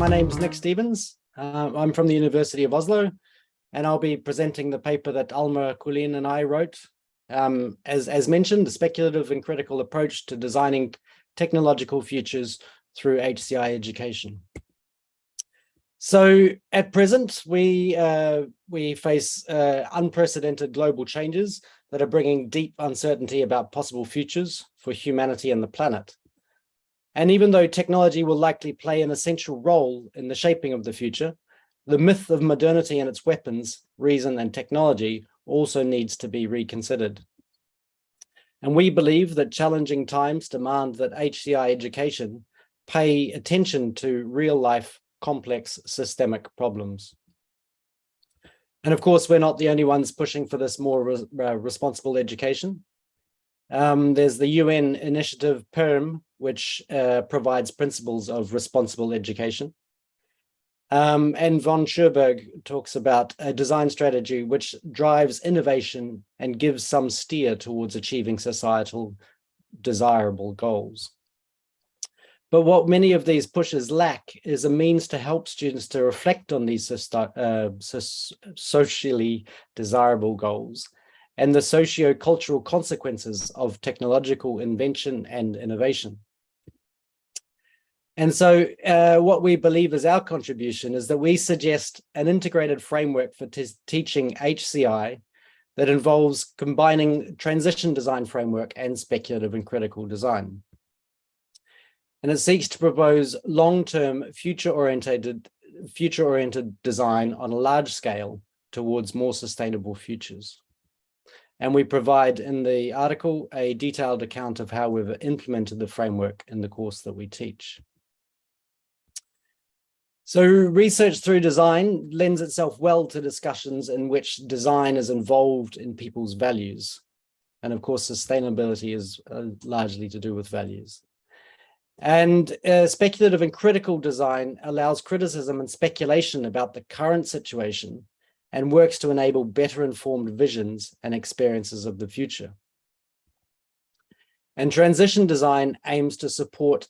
my name is Nick Stevens. I'm from the University of Oslo, and I'll be presenting the paper that Alma, Culén, and I wrote. As mentioned, the Speculative and Critical Approach to Designing Technological Futures through HCI Education. So at present, we face unprecedented global changes that are bringing deep uncertainty about possible futures for humanity and the planet. And even though technology will likely play an essential role in the shaping of the future, the myth of modernity and its weapons, reason, and technology also needs to be reconsidered. And we believe that challenging times demand that HCI education pay attention to real-life, complex, systemic problems. And of course, we're not the only ones pushing for this more responsible education. There's the UN initiative PERM, which provides principles of responsible education. And von Scherberg talks about a design strategy which drives innovation and gives some steer towards achieving societal desirable goals. But what many of these pushes lack is a means to help students to reflect on these socially desirable goals and the socio-cultural consequences of technological invention and innovation. And so what we believe is our contribution is that we suggest an integrated framework for teaching HCI that involves combining transition design framework and speculative and critical design. And it seeks to propose long-term future-oriented design on a large scale towards more sustainable futures. And we provide in the article a detailed account of how we've implemented the framework in the course that we teach. So research through design lends itself well to discussions in which design is involved in people's values. And of course, sustainability is largely to do with values. And speculative and critical design allows criticism and speculation about the current situation and works to enable better informed visions and experiences of the future. And transition design aims to support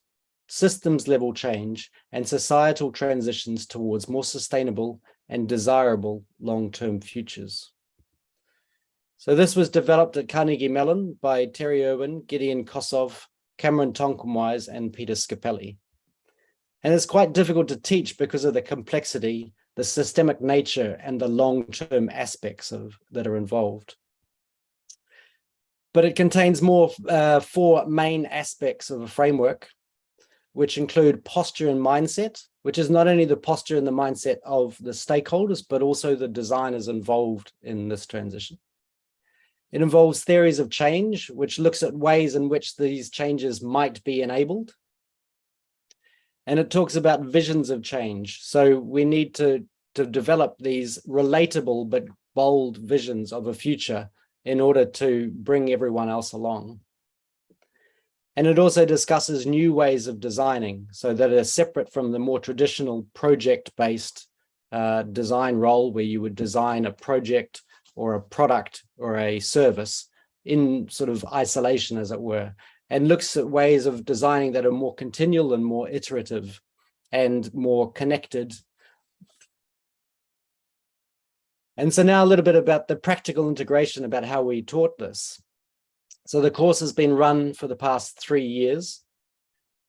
systems level change and societal transitions towards more sustainable and desirable long-term futures. So this was developed at Carnegie Mellon by Terry Irwin, Gideon Kosov, Cameron Tonkinwise, and Peter Scapelli. And it's quite difficult to teach because of the complexity, the systemic nature, and the long-term aspects that are involved. But it contains four main aspects of a framework, which include posture and mindset, which is not only the posture and the mindset of the stakeholders, but also the designers involved in this transition. It involves theories of change, which looks at ways in which these changes might be enabled. And it talks about visions of change. So we need to develop these relatable but bold visions of a future in order to bring everyone else along. And it also discusses new ways of designing so that are separate from the more traditional project-based design role where you would design a project or a product or a service in sort of isolation, as it were, and looks at ways of designing that are more continual and more iterative and more connected. And so now a little bit about the practical integration about how we taught this. So the course has been run for the past 3 years,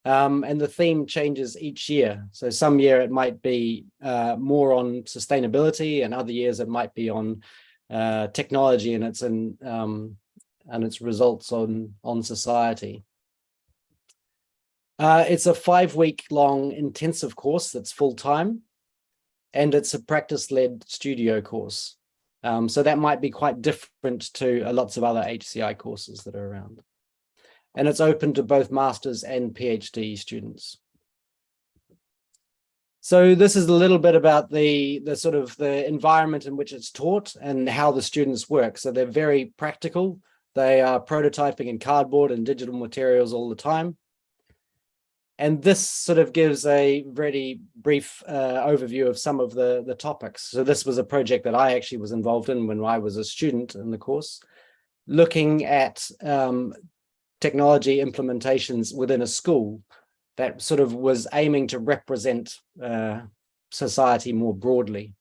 and the theme changes each year. So some year it might be more on sustainability, and other years it might be on technology and its results on society. It's a 5-week-long intensive course that's full-time, and it's a practice-led studio course. So that might be quite different to lots of other HCI courses that are around. And it's open to both master's and PhD students. So this is a little bit about the sort of the environment in which it's taught and how the students work. So they're very practical. They are prototyping in cardboard and digital materials all the time. And this sort of gives a very brief overview of some of the topics. So this was a project that I actually was involved in when I was a student in the course, looking at technology implementations within a school that sort of was aiming to represent society more broadly.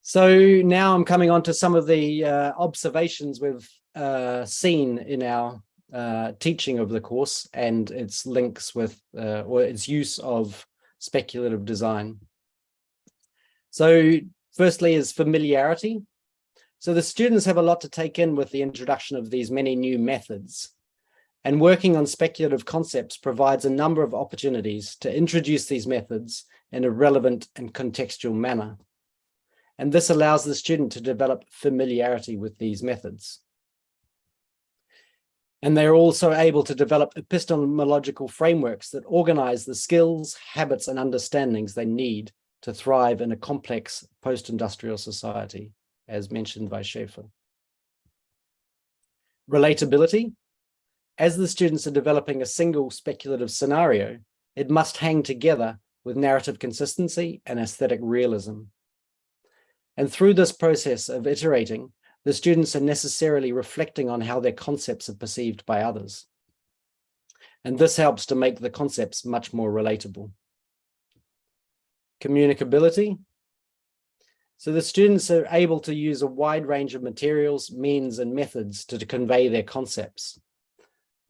So now I'm coming on to some of the observations we've seen in our teaching of the course and its links with, or its use of speculative design. So firstly is familiarity. So the students have a lot to take in with the introduction of these many new methods. And working on speculative concepts provides a number of opportunities to introduce these methods in a relevant and contextual manner. And this allows the student to develop familiarity with these methods. And they're also able to develop epistemological frameworks that organize the skills, habits, and understandings they need to thrive in a complex post-industrial society, as mentioned by Schaefer. Relatability. As the students are developing a single speculative scenario, it must hang together with narrative consistency and aesthetic realism. And through this process of iterating, the students are necessarily reflecting on how their concepts are perceived by others. And this helps to make the concepts much more relatable. Communicability. So the students are able to use a wide range of materials, means, and methods to convey their concepts.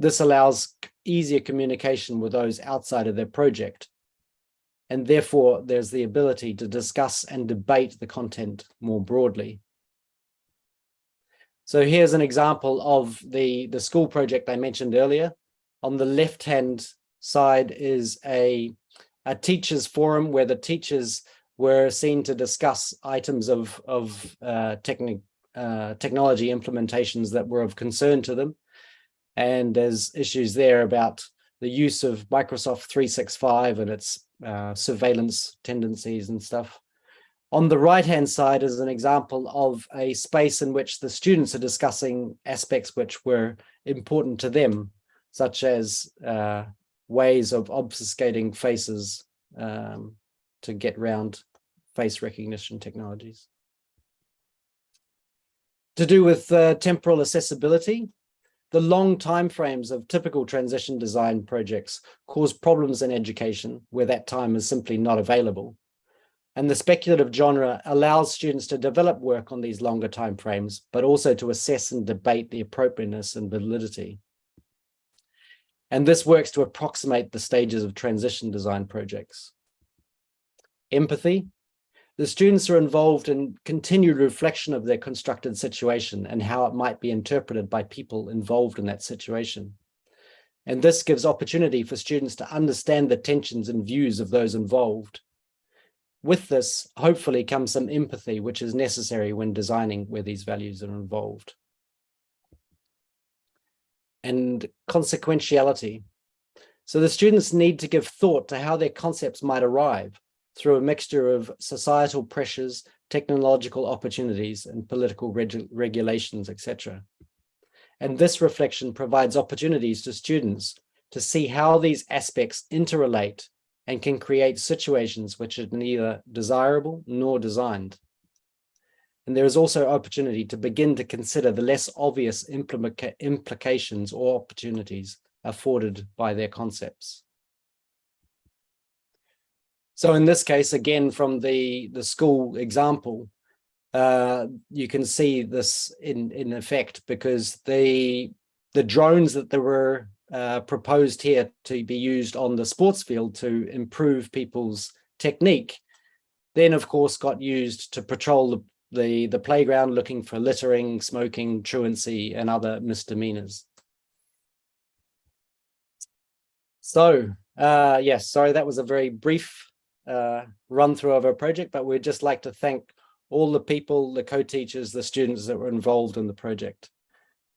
This allows easier communication with those outside of their project. And therefore, there's the ability to discuss and debate the content more broadly. So here's an example of the school project I mentioned earlier. On the left-hand side is a teachers forum where the teachers were seen to discuss items of technology implementations that were of concern to them. And there's issues there about the use of Microsoft 365 and its surveillance tendencies and stuff. On the right-hand side is an example of a space in which the students are discussing aspects which were important to them, such as ways of obfuscating faces to get around face recognition technologies. To do with temporal accessibility, the long timeframes of typical transition design projects cause problems in education where that time is simply not available. And the speculative genre allows students to develop work on these longer timeframes, but also to assess and debate the appropriateness and validity. And this works to approximate the stages of transition design projects. Empathy. The students are involved in continued reflection of their constructed situation and how it might be interpreted by people involved in that situation. And this gives opportunity for students to understand the tensions and views of those involved. With this, hopefully, comes some empathy, which is necessary when designing where these values are involved. And consequentiality. So the students need to give thought to how their concepts might arrive through a mixture of societal pressures, technological opportunities, and political regulations, etc. And this reflection provides opportunities to students to see how these aspects interrelate and can create situations which are neither desirable nor designed. And there is also opportunity to begin to consider the less obvious implications or opportunities afforded by their concepts. So in this case, again, from the school example, you can see this in effect because the drones that there were proposed here to be used on the sports field to improve people's technique, then of course got used to patrol the playground looking for littering, smoking, truancy, and other misdemeanors. So yes, sorry, that was a very brief run through of our project, but we'd just like to thank all the people, the co-teachers, the students that were involved in the project,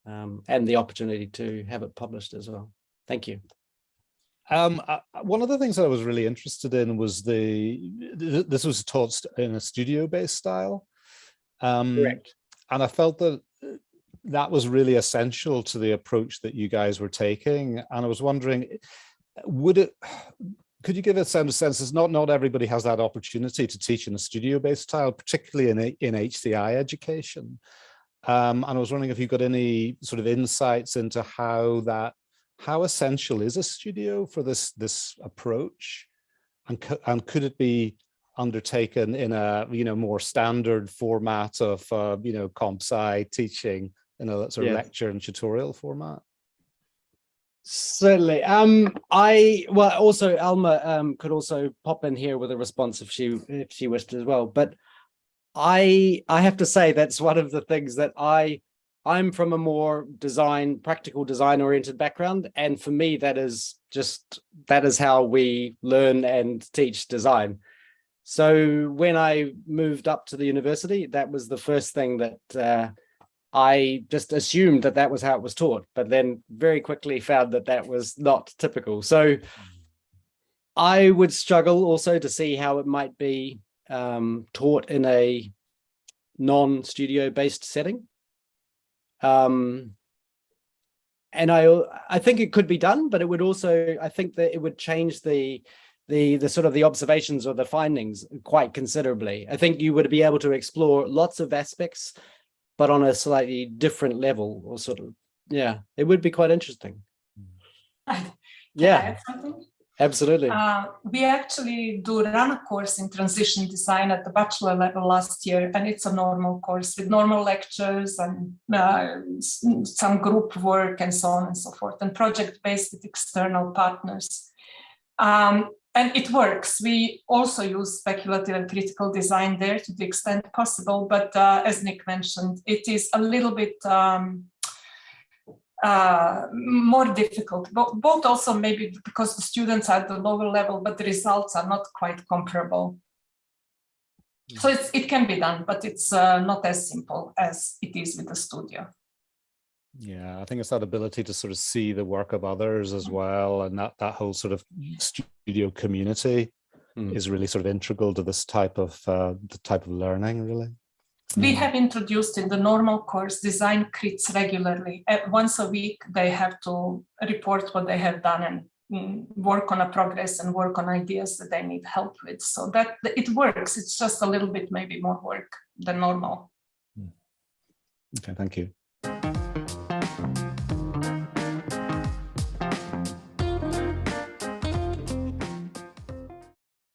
and the opportunity to have it published as well. Thank you. One of the things that I was really interested in was this was taught in a studio-based style. Correct. And I felt that was really essential to the approach that you guys were taking. And I was wondering, could you give a sense that not everybody has that opportunity to teach in a studio-based style, particularly in HCI education? And I was wondering if you got any sort of insights into how how essential is a studio for this approach, and could it be undertaken in a more standard format of comp sci teaching in a sort of lecture and tutorial format? Certainly. Also Alma could also pop in here with a response if she wished as well. But I have to say that's one of the things that I'm from a more practical design oriented background, and for me that is how we learn and teach design. So when I moved up to the university, that was the first thing that I just assumed that was how it was taught, but then very quickly found that was not typical. So I would struggle also to see how it might be taught in a non-studio based setting. And I think it could be done, but it would also, I think that it would change the sort of the observations or the findings quite considerably. I think you would be able to explore lots of aspects, but on a slightly different level, or sort of, it would be quite interesting. Can I add something? Absolutely. We actually do run a course in transition design at the bachelor level last year, and it's a normal course with normal lectures and some group work and so on and so forth, and project-based with external partners. And it works. We also use speculative and critical design there to the extent possible, but as Nick mentioned, it is a little bit more difficult, both also maybe because the students are at the lower level, but the results are not quite comparable. So it can be done, but it's not as simple as it is with the studio. Yeah, I think it's that ability to sort of see the work of others as well, and that whole sort of studio community is really sort of integral to this type of learning, really. We have introduced in the normal course design crits regularly. Once a week, they have to report what they have done and work on a progress and work on ideas that they need help with. So that it works. It's just a little bit maybe more work than normal. Okay, thank you.